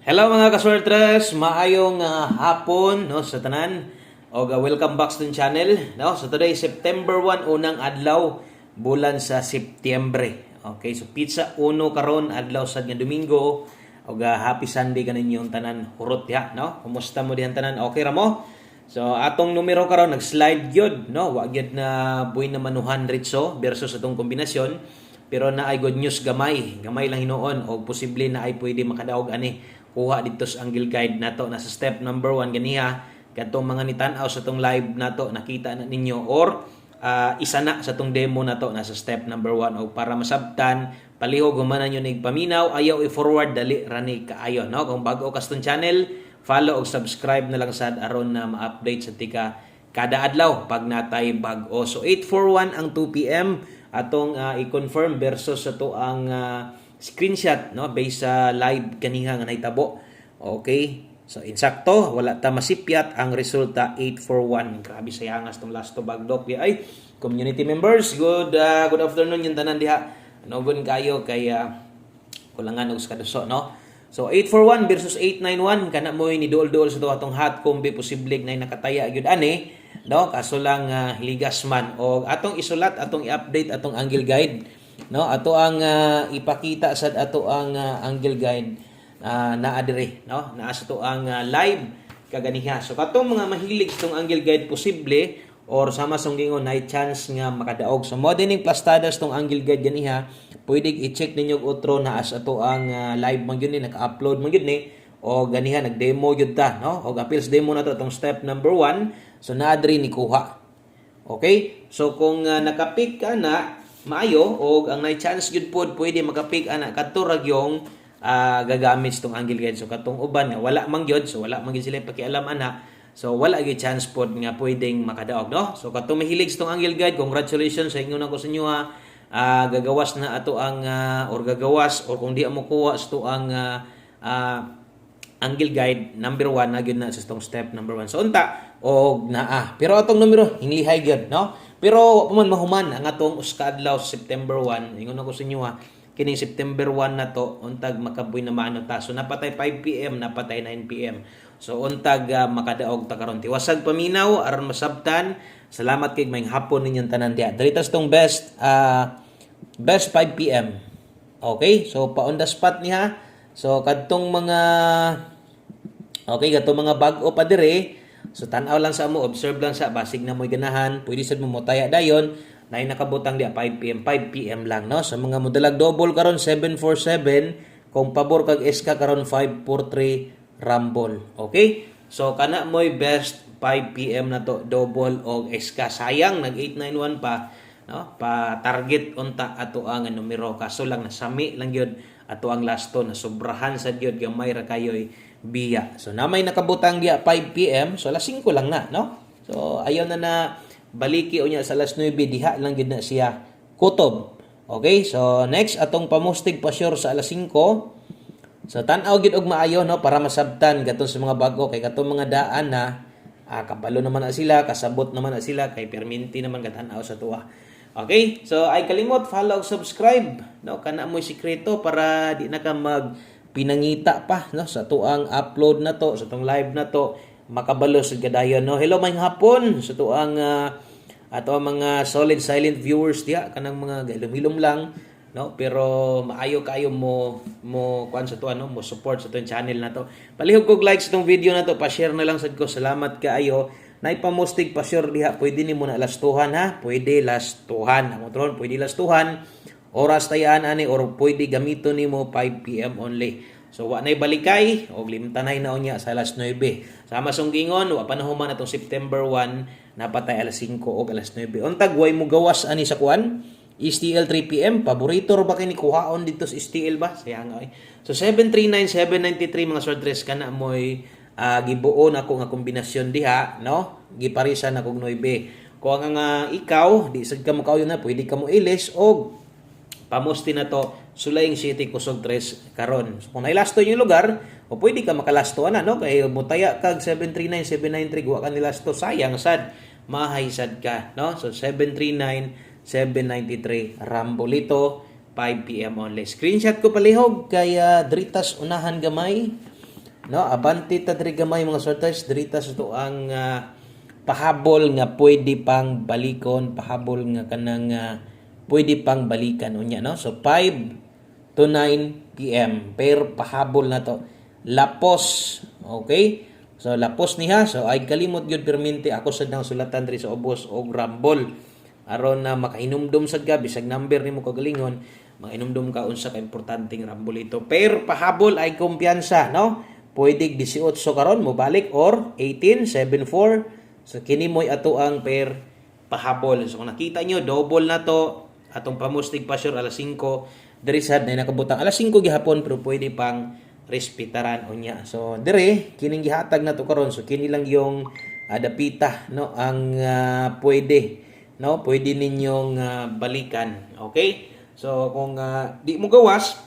Hello mga kaswertres, maayong hapon no sa tanan o welcome back sa channel no. So today September 1 unang adlaw bulan sa Setyembre. Okay, so pizza uno karon adlaw sad nga Domingo o happy Sunday kaninyong tanan hurot ya no. Kumusta mo dihan tanan? Okay ra mo? So atong numero karon nag-slide gyud no, wa gyud na buhay na manuhan ritso versus atong kombinasyon. Pero na ay good news gamay lang hinuon o posible na ay pwede makadaog ani kuha dito sa angle guide nato na sa step number 1 ganiha kadtong mga nitan-aw sa tong live nato nakita na ninyo or isa na sa tong demo nato na sa step number 1 o para masabtan palihog humanan nyo nigpaminaw ayaw i-forward dali rani kaayo no. Kung bago ka sa tong channel follow o subscribe na lang sad aron na ma-update sa tika kada adlaw pag natay bag-o. So 841 ang 2 PM atong i-confirm versus sa to ang screenshot no based sa live kaniha nga nahitabo. Okay? So insakto wala ta masipyat ang resulta 841. Grabe sayangas tong last to bagdok di ay community members. Good afternoon yung tanan diha. Anogon kayo kay kulangan og kaduso no. So 841 versus 891 kana mo ni duol-duol sa to atong hot combi posible na nakataya gyud ani no kaso lang ligas man o atong isulat atong i-update atong angle guide no ato ang ipakita sad ato ang angle guide naa dire no naa sa to ang live kaganiha. So katong mga mahilig sa tong angle guide posible or sama song gingon na chance nga makadaog. So mo dining plastadas tong angle guide ganiha pwede i-check ninyo otro na as ato ang live man gyud ni naka-upload man gyud ni o ganiha nag-demo gyud ta no og appeals demo na to tong step number 1. So naa diri ni kuha. Okay? So kung naka-pick ka na maayo o ang na chance gyud pod pwede maka-pick ana kadto ra gyung gagamit tong angle guide. So katong uban nga wala man gyud so wala man gyud sila pakialam ana. So wala gyud chance pod nga pwedeng makadaog no. So katong mahilig tong angle guide congratulations sa inyo na ko sa inyo gagawas na ato ang or gagawas or kung di mo kuha sa to ang angle guide number 1 na gyud na sa tong step number 1. So unta og naa. Pero atong numero hinglihay gyud no. Pero paman mahuman ang atong uska adlaw sa September 1. Ingon ako sa inyo kining September 1 na to untag makabuy na maano ta. So napatay 5 PM, napatay 9 PM. So untag makadaog ta karon. Tiwasag paminaw aron masabtan. Salamat kay mayong hapon ninyong tanan diha. Diritas tong best 5 PM. Okay? So pa on the spot niya. So kadtong mga katong mga bag-o pa dire. So tan-aw lang sa mo, observe lang sa basig na mo'y ganahan, pwede sad mo motaya dayon, nay nakabutang dia 5 PM lang no. Sa mga modalag double karon 747, kung pabor kag SK karon 543 rumble. Okay? So kana mo'y best 5 PM na to double og SK. Sayang nag 891 pa no, pa target unta ato ang numero kaso lang nasami lang gyud ato ang lasto na sobrahan sad gyud gamay ra kayoy biya. So namay nakabutang dia 5 PM so alas 5 lang na no. So ayaw na baliki unya sa alas 9 diha lang gyud na siya kutob. Okay? So next atong pamustig pa sure sa alas 5. So tan-aw gyud og maayo no para masabtan gaton sa mga bago kay katong mga daan na kabalo naman na sila, kasabot naman na sila kay perminti naman gatan-aw sa tuwa. Okay? So ay kalimot follow subscribe no kana mo'y sikreto para di na ka pinangita pa no sa tuang upload na to sa tong live na to makabalo sa gadayon no. Hello mayong hapon sa tuang ato mga solid silent viewers diha kanang mga galumilom lang no pero maayo kayo mo kuan sa tuwa no mo support sa tong channel na to. Palihog kog like sa tong video na to, pa-share na lang sad ko. Salamat kaayo. Nay pamustig pa-share diha pwede nimo na lastuhan ha. Pwede lastuhan. Ang tron pwede lastuhan. Oras tayaan ani or pwede gamito nimo 5 PM only. So wa nay balikay og limtanay na unya sa alas 9. Sama song gingon wa panahuman atong September 1 napatay alas 5 og alas 9. Untag way mo gawas ani sa kuan STL 3 PM paborito ra ba kay ni kuhaon dito sa STL ba? Sayang ay. So 739 793 mga swordress kana moy gibuon ako nga kombinasyon diha no. Giparisan ako 9. Kung nga ikaw di sad ka mo kauyon na pwede ka mo ilis og pamusti na to Sulaing City kusog 3 karon. So, kung nailasto yung lugar, o pwede ka makalasto na no kay mutaya kag 739 793 wa ka nilasto sayang sad mahay sad ka no. So 739 793 Rambolito 5 PM only. Screenshot ko palihog kay Dritas unahan gamay no, abante ta diri gamay mga sorters, diri ta sa to ang pahabol nga pwede pang balikon, pahabol nga kanang pwede pang balikan unya, no. So 5 to 9 PM per pahabol na to. Lapos, okay? So lapos niha, so ay kalimot gyud permente ako sad nang sulatan diri sa ubos og Rumble aron na makahinumdum sad ka bisag number nimo kagalingon, makahinumdum ka unsa ka importanteng Rumble ito. Per pahabol ay kumpiyansa, no? Pwede 18 karon mo balik or 18 74. So kini moy ato ang per pahabol. So kung nakita nyo double na to atong pamustig pa sure alas 5 diri sad na nakabutang alas 5 gihapon pero pwede pang respetaran unya. So dire kining gihatag na to karon, so kini lang yung dapita, no, ang pwede, no, pwede ninyong balikan. Okay, so kung di mo gawas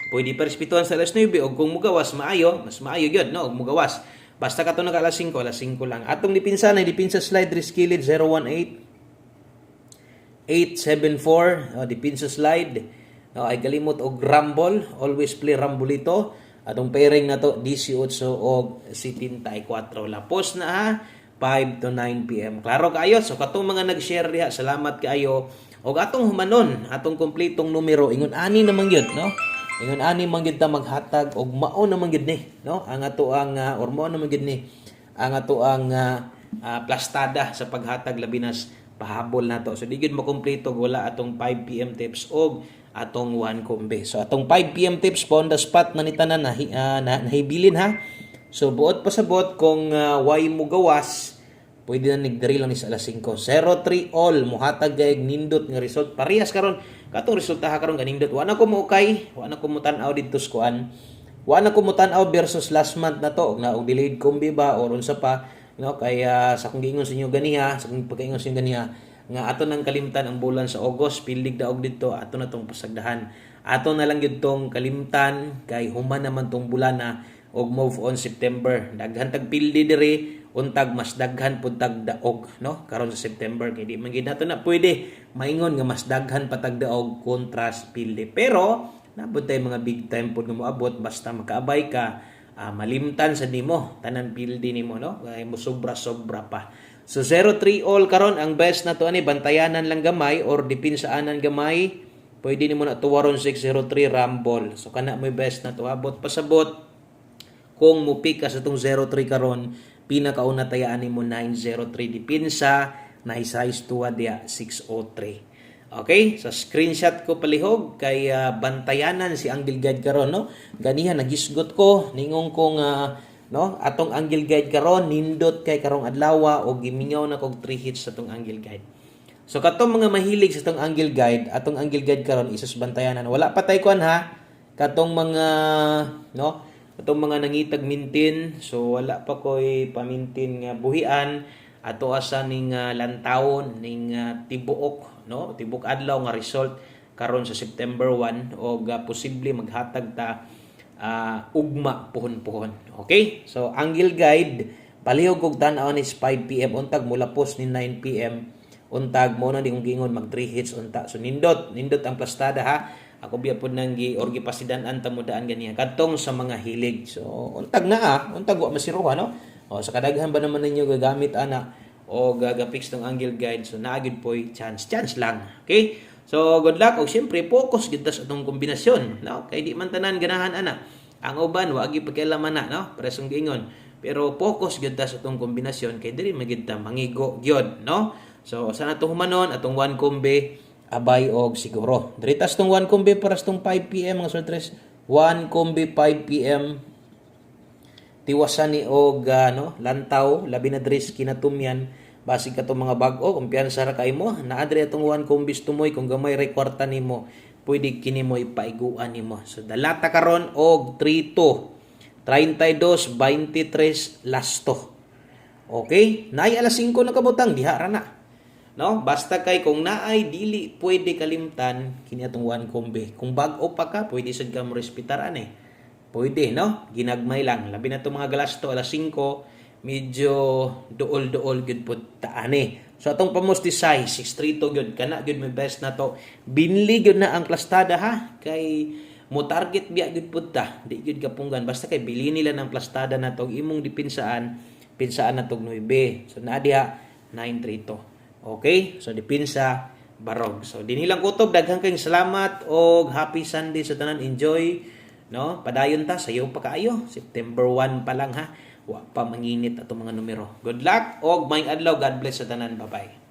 pwede pa respetuhan sa alas 9 o kung mo gawas maayo, mas maayo gyud, no, mo gawas basta kato naka alas 5 lang. Atong dipinsa na dipinsa slide riskilid 018 874 dipinsa slide, no, ay galimot og Rumble, always play Rumble ito. Atong pairing na to 18 og 74. Lapos na ha 5 to 9 PM. Klaro kaayo. So katong mga nag-share diha, salamat kaayo. Og atong humanon, atong kompletong numero ingon ani naman gyud, no? Ingon ani man gyud ta maghatag og mao naman gyud ni, no? Ang ato ang or mao naman gyud ni ang ato ang plastada sa paghatag labinas pahabol na to. So di gyud makompleto wala atong 5 PM tips og atong 1 kombe. So atong 5 PM tips po on the spot na ni tanan nahibilin ha. So buot pa sabot kung why mo gawas, pwede na nigdari lang ni sa alas 5. 03 all muhatag gayg nindot nga result. Parehas karon katong resulta ha karon ganindot. Wa na ko mo okay, wa na ko mo tan-aw didto sa kuan. Wa na ko mo tan-aw versus last month na to na og delayed kombe ba or unsa pa, no, kaya sa kung giingon sa inyo ganiha, sa kung pagkaingon sa inyo ganiha nga ato nang kalimtan ang bulan sa August, pildig daog dito, ato na tong pasagdahan. Ato na lang gyud tong kalimtan kay human naman tong bulan na og move on September. Daghan tag pildi diri, untag mas daghan pud tag daog, no, karon sa September kay di man gid nato na pwede maingon nga mas daghan pa tag daog kontra sa pildi. Pero nabot tay mga big time pud nga moabot basta makaabay ka, malimtan sa nimo tanan pildi nimo, no, kay mo sobra-sobra pa. So 03 all karon ang best na to ani bantayanan lang gamay or depinsaanan gamay. Pwede nimo na tuwaron 603 Rumble. So kana mo best na to abot pasabot. Kung mupik ka sa tong 03 karon, pinakauna tayaan nimo 903 dipinsa, na size tuwa dia 603. Okay? So screenshot ko palihog kay bantayanan si Angle Guide karon, no. Ganiha nagisgot ko ningong kong no, atong Angle Guide karon nindot kay karong adlaw o gimingaw na kog 3 hits sa atong Angle Guide. So katong mga mahilig sa atong Angle Guide, atong Angle Guide karon isus bantayanan. Wala pa tay kuan ha. Katong mga no, katong mga nangitag mintin, so wala pa koy pamintin nga buhian ato asa ning lantawon ning tibuok, no, tibok adlaw nga result karon sa September 1 o posible maghatag ta ugma puhon-puhon. Okay? So Angle Guide palihog og tan-aw ni 5 PM untag mula post ni 9 PM untag mo na di kong gingon mag 3 hits unta. So nindot ang plastada ha. Ako biya pod nang or gipasidan-an tamudaan ganiya kadtong sa mga hilig. So untag na untag wa masiruha, no. O sa kadaghan ba naman ninyo gagamit ana o gagapix ng Angle Guide, so naagid poy chance lang. Okay? So good luck og syempre focus gid ta sa atong kombinasyon, no? Kay di man tanan ganahan ana. Ang uban wa gyud pakialaman na, no? Presong giingon. Pero focus gid ta sa atong kombinasyon kay diri magid ta mangigo gyud, no? So sa nato humanon atong 1 kombe abay og siguro. Diri tas tong 1 kombe para sa tong 5 PM mga sortres. 1 kombe 5 PM tiwasan ni og no, lantaw labi na diri kinatumyan. Basig ka itong mga bag-o, kumpiyansa ra kay mo, naadre itong 1 kombis tumoy, kung gamay rekwarta nimo, pwede kini mo ipaiguan nimo. So, dalata karon og 3-2, 32, 23, lasto. Okay? Naay alas 5 na kabutang, diha ra na. No? Basta kay kung naay dili pwede kalimtan, kini atong 1 kombe. Kung bag-o pa ka, pwede sad ka mo respetaran eh. Pwede, no? Ginagmay lang. Labi na itong mga galasto, alas 5, medyo dool gud pud taani. So atong pamusti size 632 gud kana gud may best na to. Binli gud na ang plastada ha kay mo target biya gud pud ta, di gud kapunggan basta kay bili nila ng plastada na tog imong pinsaan na tog 9. So naa diha 932. Okay? So dipinsa barog. So dinhi lang kutob, daghang kayong salamat og happy Sunday sa tanan. Enjoy, no? Padayon ta sayo pa kaayo. September 1 pa lang ha. Wa pa manginit ato mga numero. Good luck og maayong adlaw. God bless sa tanan. Bye-bye.